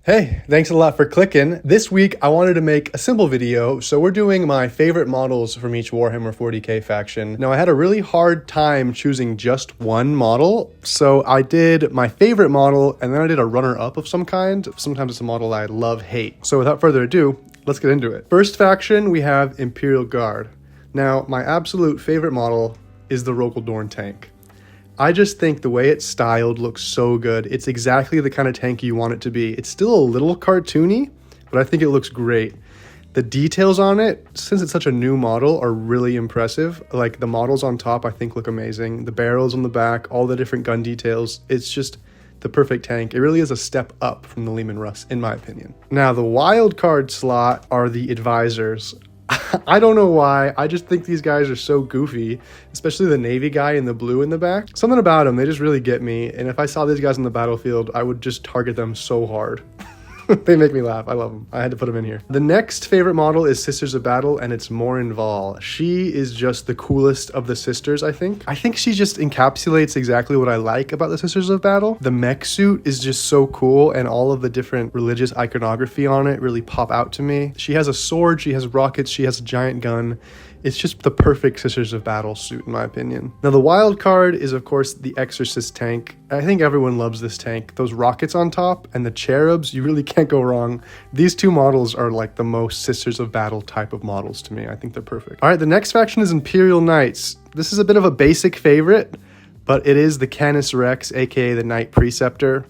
Hey, thanks a lot for clicking. This week I wanted to make a simple video, so we're doing my favorite models from each Warhammer 40k faction. Now I had a really hard time choosing just one model, so I did my favorite model and then I did a runner-up of some kind. Sometimes it's a model I love-hate. So without further ado, let's get into it. First faction, we have Imperial Guard. Now my absolute favorite model is the Rokaldorn tank. I just think the way it's styled looks so good. It's exactly the kind of tank you want it to be. It's still a little cartoony, but I think it looks great. The details on it, since it's such a new model, are really impressive. Like the models on top, I think look amazing. The barrels on the back, all the different gun details. It's just the perfect tank. It really is a step up from the Leman Russ, in my opinion. Now, the wild card slot are the advisors. I don't know why, I just think these guys are so goofy, especially the Navy guy in the blue in the back. Something about them, they just really get me, and if I saw these guys on the battlefield, I would just target them so hard. They make me laugh. I love them. I had to put them in here. The next favorite model is Sisters of Battle, and it's Morin Val. She is just the coolest of the sisters, I think. I think she just encapsulates exactly what I like about the Sisters of Battle. The mech suit is just so cool, and all of the different religious iconography on it really pop out to me. She has a sword, she has rockets, she has a giant gun. It's just the perfect Sisters of Battle suit, in my opinion. Now, the wild card is, of course, the Exorcist tank. I think everyone loves this tank. Those rockets on top and the cherubs, you really can't go wrong. These two models are like the most Sisters of Battle type of models to me. I think they're perfect. All right, the next faction is Imperial Knights. This is a bit of a basic favorite, but it is the Canis Rex, aka the Knight Preceptor.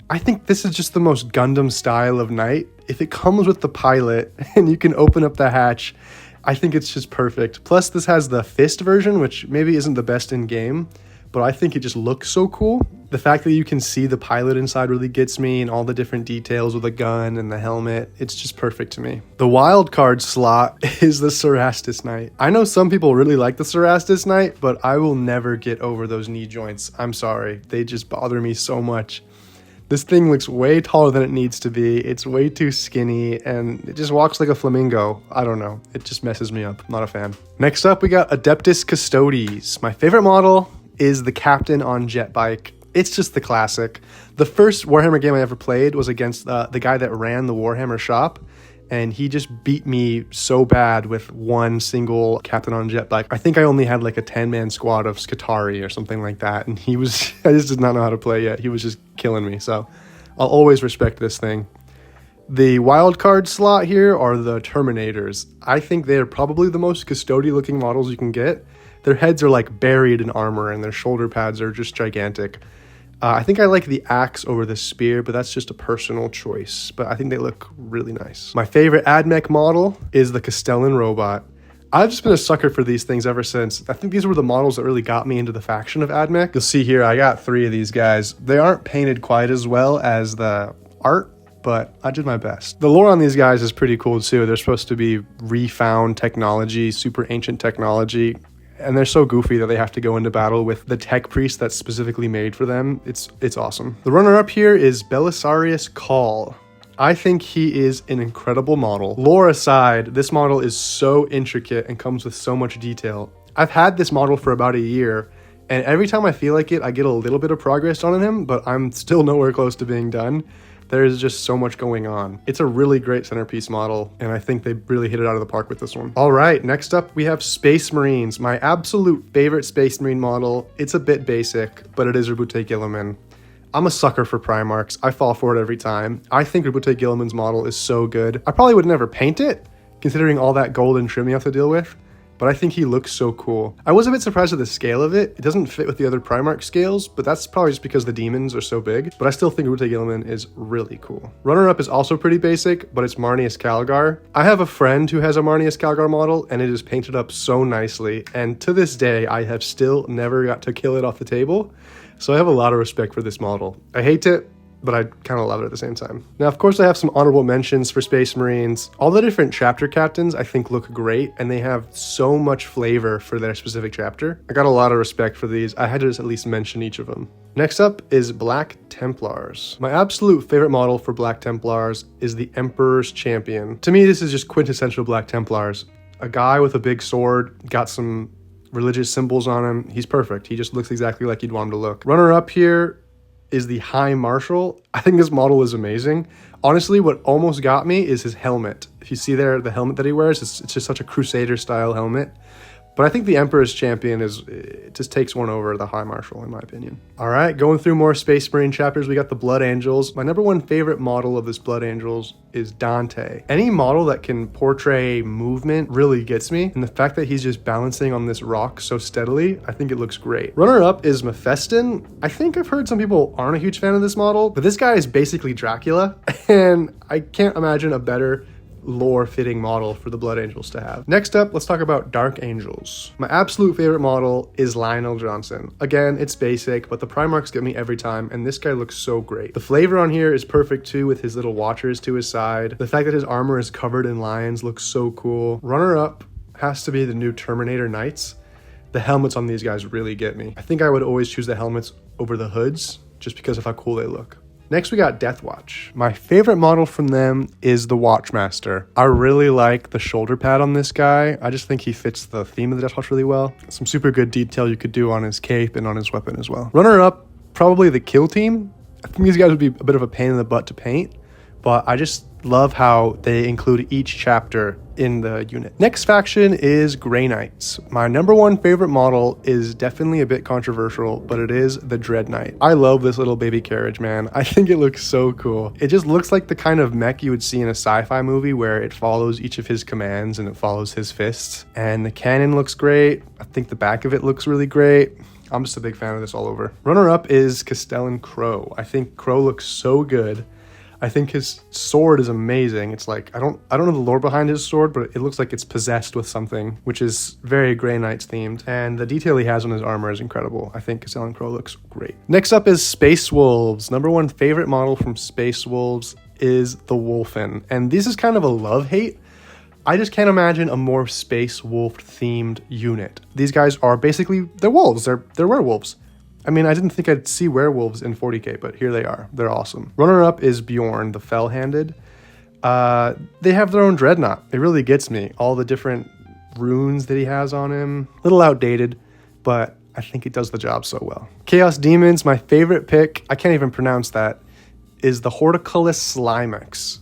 I think this is just the most Gundam style of knight. If it comes with the pilot and you can open up the hatch, I think it's just perfect. Plus, this has the fist version, which maybe isn't the best in game, but I think it just looks so cool. The fact that you can see the pilot inside really gets me, and all the different details with the gun and the helmet. It's just perfect to me. The wild card slot is the Cerastus Knight. I know some people really like the Cerastus Knight, but I will never get over those knee joints. I'm sorry. They just bother me so much. This thing looks way taller than it needs to be. It's way too skinny, and it just walks like a flamingo. I don't know. It just messes me up. Not a fan. Next up, we got Adeptus Custodes. My favorite model is the Captain on Jet Bike. It's just the classic. The first Warhammer game I ever played was against the guy that ran the Warhammer shop, and he just beat me so bad with one single Captain on Jet Bike. I think I only had like a 10-man squad of Skitarii or something like that, and I just did not know how to play yet. He was just killing me, so I'll always respect this thing. The wild card slot here are the Terminators. I think they're probably the most custodial looking models you can get. Their heads are like buried in armor, and their shoulder pads are just gigantic. I think I like the axe over the spear, but that's just a personal choice. But I think they look really nice. My favorite AdMech model is the Castellan Robot. I've just been a sucker for these things ever since. I think these were the models that really got me into the faction of AdMech. You'll see here, I got 3 of these guys. They aren't painted quite as well as the art, but I did my best. The lore on these guys is pretty cool too. They're supposed to be refound technology, super ancient technology. And they're so goofy that they have to go into battle with the tech priest that's specifically made for them. It's awesome. The runner-up here is Belisarius Cawl. I think he is an incredible model. Lore aside, this model is so intricate and comes with so much detail. I've had this model for about a year, and every time I feel like it, I get a little bit of progress on him, but I'm still nowhere close to being done. There's just so much going on. It's a really great centerpiece model, and I think they really hit it out of the park with this one. All right, next up we have Space Marines. My absolute favorite Space Marine model. It's a bit basic, but it is Rabute Guilliman. I'm a sucker for Primarchs. I fall for it every time. I think Rabute Guilliman's model is so good. I probably would never paint it, considering all that gold and trim you have to deal with, but I think he looks so cool. I was a bit surprised at the scale of it. It doesn't fit with the other Primarch scales, but that's probably just because the demons are so big, but I still think Rabute Guilliman is really cool. Runner-up is also pretty basic, but it's Marneus Calgar. I have a friend who has a Marneus Calgar model, and it is painted up so nicely, and to this day, I have still never got to kill it off the table, so I have a lot of respect for this model. I hate it, but I kind of love it at the same time. Now, of course, I have some honorable mentions for Space Marines. All the different chapter captains I think look great, and they have so much flavor for their specific chapter. I got a lot of respect for these. I had to just at least mention each of them. Next up is Black Templars. My absolute favorite model for Black Templars is the Emperor's Champion. To me, this is just quintessential Black Templars. A guy with a big sword, got some religious symbols on him. He's perfect. He just looks exactly like you'd want him to look. Runner up here is the High Marshal. I think this model is amazing. Honestly, what almost got me is his helmet. If you see there, the helmet that he wears, it's just such a Crusader style helmet. But I think the Emperor's Champion it just takes one over the High Marshal, in my opinion. All right, going through more Space Marine chapters, we got the Blood Angels. My number one favorite model of this Blood Angels is Dante. Any model that can portray movement really gets me, and the fact that he's just balancing on this rock so steadily, I think it looks great. Runner-up is Mephiston. I think I've heard some people aren't a huge fan of this model, but this guy is basically Dracula, and I can't imagine a better lore-fitting model for the Blood Angels to have. Next up, let's talk about Dark Angels. My absolute favorite model is Lionel Johnson. Again, it's basic, but the Primarchs get me every time, and this guy looks so great. The flavor on here is perfect too, with his little watchers to his side. The fact that his armor is covered in lions looks so cool. Runner-up has to be the new Terminator Knights. The helmets on these guys really get me. I think I would always choose the helmets over the hoods, just because of how cool they look. Next, we got Death Watch. My favorite model from them is the Watchmaster. I really like the shoulder pad on this guy. I just think he fits the theme of the Death Watch really well. Some super good detail you could do on his cape and on his weapon as well. Runner-up, probably the Kill Team. I think these guys would be a bit of a pain in the butt to paint, but I just love how they include each chapter in the unit. Next faction is Grey Knights. My number one favorite model is definitely a bit controversial, but it is the Dread Knight. I love this little baby carriage, man. I think it looks so cool. It just looks like the kind of mech you would see in a sci-fi movie where it follows each of his commands and it follows his fists. And the cannon looks great. I think the back of it looks really great. I'm just a big fan of this all over. Runner-up is Castellan Crow. I think Crow looks so good. I think his sword is amazing. It's like, I don't know the lore behind his sword, but it looks like it's possessed with something, which is very Grey Knights themed. And the detail he has on his armor is incredible. I think Castellan Crow looks great. Next up is Space Wolves. Number one favorite model from Space Wolves is the Wolfen. And this is kind of a love-hate. I just can't imagine a more Space Wolf themed unit. These guys are basically, they're wolves. They're werewolves. I mean, I didn't think I'd see werewolves in 40k, but here they are. They're awesome. Runner-up is Bjorn, the Fell-Handed. They have their own dreadnought. It really gets me. All the different runes that he has on him. A little outdated, but I think it does the job so well. Chaos Demons, my favorite pick, I can't even pronounce that, is the Horticulus Slimex.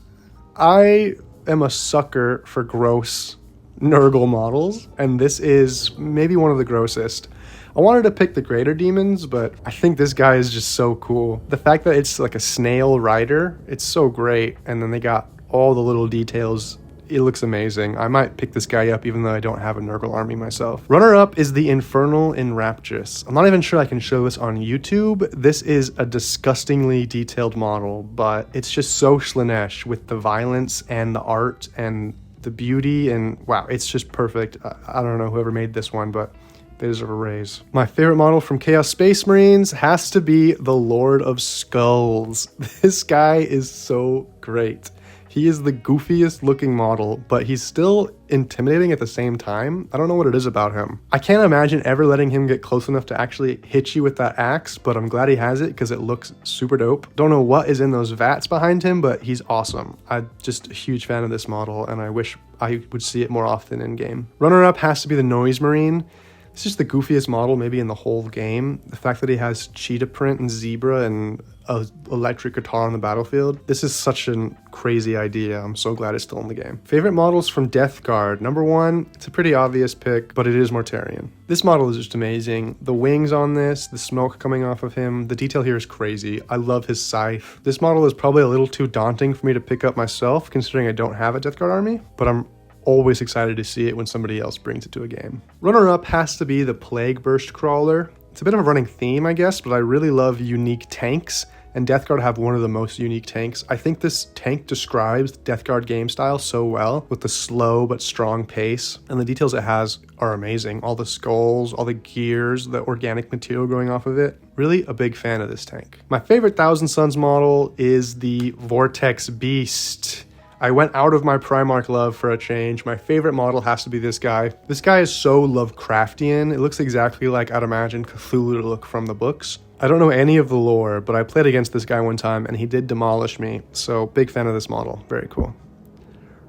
I am a sucker for gross Nurgle models, and this is maybe one of the grossest. I wanted to pick the greater demons, but I think this guy is just so cool. The fact that it's like a snail rider, it's so great. And then they got all the little details. It looks amazing. I might pick this guy up even though I don't have a Nurgle army myself. Runner-up is the Infernal Enraptress. I'm not even sure I can show this on YouTube. This is a disgustingly detailed model, but it's just so Slaanesh with the violence and the art and the beauty, and wow, it's just perfect. I don't know whoever made this one, but they deserve a raise. My favorite model from Chaos Space Marines has to be the Lord of Skulls. This guy is so great. He is the goofiest looking model, but he's still intimidating at the same time. I don't know what it is about him. I can't imagine ever letting him get close enough to actually hit you with that axe, but I'm glad he has it because it looks super dope. Don't know what is in those vats behind him, but he's awesome. I'm just a huge fan of this model, and I wish I would see it more often in game. Runner-up has to be the Noise Marine. It's just the goofiest model maybe in the whole game. The fact that he has cheetah print and zebra and an electric guitar on the battlefield. This is such a crazy idea. I'm so glad it's still in the game. Favorite models from Death Guard. Number one, it's a pretty obvious pick, but it is Mortarion. This model is just amazing. The wings on this, the smoke coming off of him, the detail here is crazy. I love his scythe. This model is probably a little too daunting for me to pick up myself, considering I don't have a Death Guard army, but I'm always excited to see it when somebody else brings it to a game. Runner-up has to be the Plague Burst Crawler. It's a bit of a running theme, I guess, but I really love unique tanks, and Death Guard have one of the most unique tanks. I think this tank describes Death Guard game style so well, with the slow but strong pace, and the details it has are amazing. All the skulls, all the gears, the organic material growing off of it. Really a big fan of this tank. My favorite Thousand Suns model is the Vortex Beast. I went out of my Primarch love for a change. My favorite model has to be this guy. This guy is so Lovecraftian. It looks exactly like I'd imagine Cthulhu to look from the books. I don't know any of the lore, but I played against this guy one time and he did demolish me. So big fan of this model. Very cool.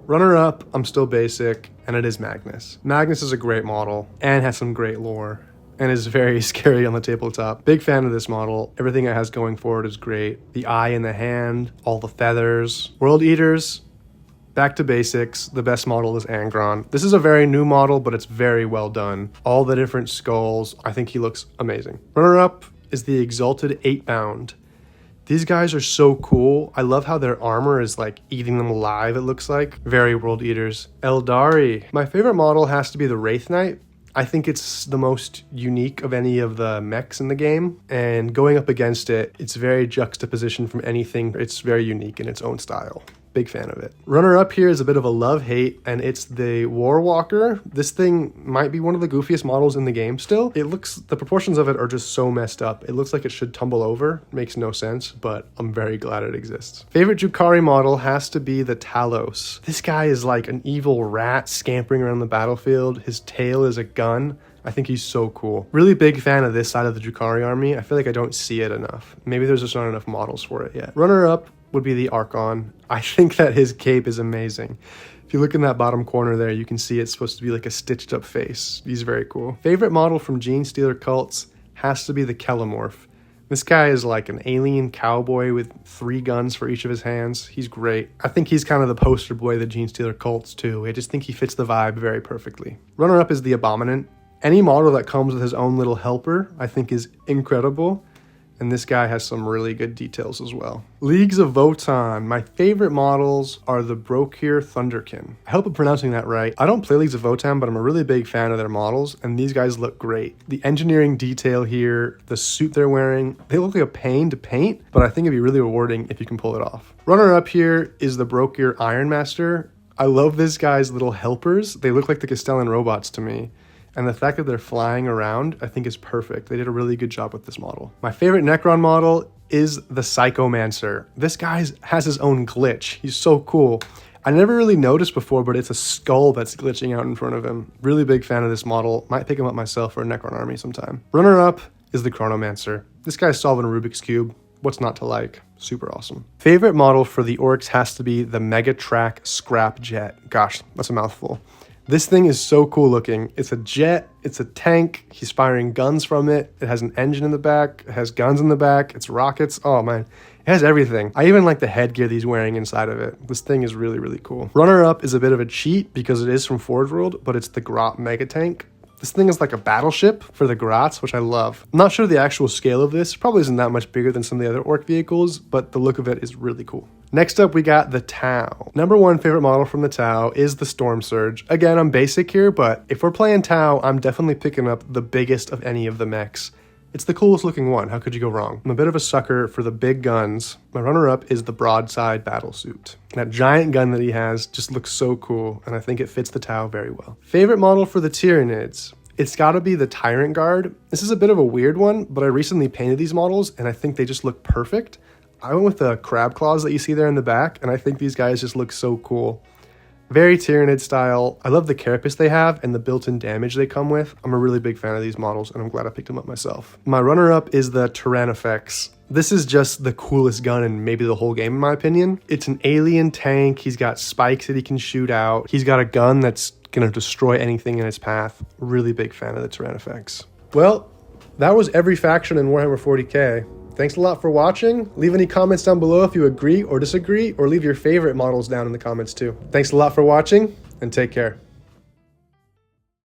Runner-up, I'm still basic, and it is Magnus. Magnus is a great model and has some great lore. and is very scary on the tabletop. Big fan of this model. Everything it has going for it is great. The eye in the hand, all the feathers. World Eaters, back to basics. The best model is Angron. This is a very new model, but it's very well done. All the different skulls. I think he looks amazing. Runner-up is the Exalted 8-Bound. These guys are so cool. I love how their armor is like eating them alive, it looks like. Very World Eaters. Eldari. My favorite model has to be the Wraith Knight. I think it's the most unique of any of the mechs in the game. And going up against it, it's very juxtaposition from anything. It's very unique in its own style. Big fan of it. Runner up here is a bit of a love-hate, and it's the Warwalker. This thing might be one of the goofiest models in the game still. The proportions of it are just so messed up. It looks like it should tumble over. Makes no sense, but I'm very glad it exists. Favorite Drukhari model has to be the Talos. This guy is like an evil rat scampering around the battlefield. His tail is a gun. I think he's so cool. Really big fan of this side of the Drukhari army. I feel like I don't see it enough. Maybe there's just not enough models for it yet. Runner up would be the Archon. I think that his cape is amazing. If you look in that bottom corner there, you can see it's supposed to be like a stitched up face. He's very cool. Favorite model from Gene Stealer Cults has to be the Kelemorph. This guy is like an alien cowboy with 3 guns for each of his hands. He's great. I think he's kind of the poster boy of the Gene Stealer Cults too. I just think he fits the vibe very perfectly. Runner up is the Abominant. Any model that comes with his own little helper, I think is incredible. And this guy has some really good details as well. Leagues of Votann. My favorite models are the Brokir Thunderkin. I hope I'm pronouncing that right. I don't play Leagues of Votann, but I'm a really big fan of their models, and these guys look great. The engineering detail here, the suit they're wearing, they look like a pain to paint, but I think it'd be really rewarding if you can pull it off. Runner up here is the Brokir Ironmaster. I love this guy's little helpers. They look like the Castellan robots to me. And the fact that they're flying around, I think is perfect. They did a really good job with this model. My favorite Necron model is the Psychomancer. This guy has his own glitch. He's so cool. I never really noticed before, but it's a skull that's glitching out in front of him. Really big fan of this model. Might pick him up myself for a Necron army sometime. Runner up is the Chronomancer. This guy's solving a Rubik's Cube. What's not to like? Super awesome. Favorite model for the Orcs has to be the Megatrack Scrapjet. Gosh, that's a mouthful. This thing is so cool looking. It's a jet, it's a tank, he's firing guns from it, it has an engine in the back, it has guns in the back, it's rockets, oh man. It has everything. I even like the headgear that he's wearing inside of it. This thing is really, really cool. Runner up is a bit of a cheat because it is from Forge World, but it's the Grot Mega Tank. This thing is like a battleship for the Grots, which I love. I'm not sure the actual scale of this. Probably isn't that much bigger than some of the other Orc vehicles, but the look of it is really cool. Next up, we got the Tau. Number 1 favorite model from the Tau is the Storm Surge. Again, I'm basic here, but if we're playing Tau, I'm definitely picking up the biggest of any of the mechs. It's the coolest looking one. How could you go wrong? I'm a bit of a sucker for the big guns. My runner-up is the Broadside Battlesuit. That giant gun that he has just looks so cool, and I think it fits the Tau very well. Favorite model for the Tyranids? It's gotta be the Tyrant Guard. This is a bit of a weird one, but I recently painted these models, and I think they just look perfect. I went with the crab claws that you see there in the back, and I think these guys just look so cool. Very Tyranid style. I love the carapace they have and the built-in damage they come with. I'm a really big fan of these models, and I'm glad I picked them up myself. My runner-up is the Tyrannofex. This is just the coolest gun in maybe the whole game, in my opinion. It's an alien tank. He's got spikes that he can shoot out. He's got a gun that's gonna destroy anything in its path. Really big fan of the Tyrannofex. Well, that was every faction in Warhammer 40k. Thanks a lot for watching. Leave any comments down below if you agree or disagree, or leave your favorite models down in the comments too. Thanks a lot for watching, and take care.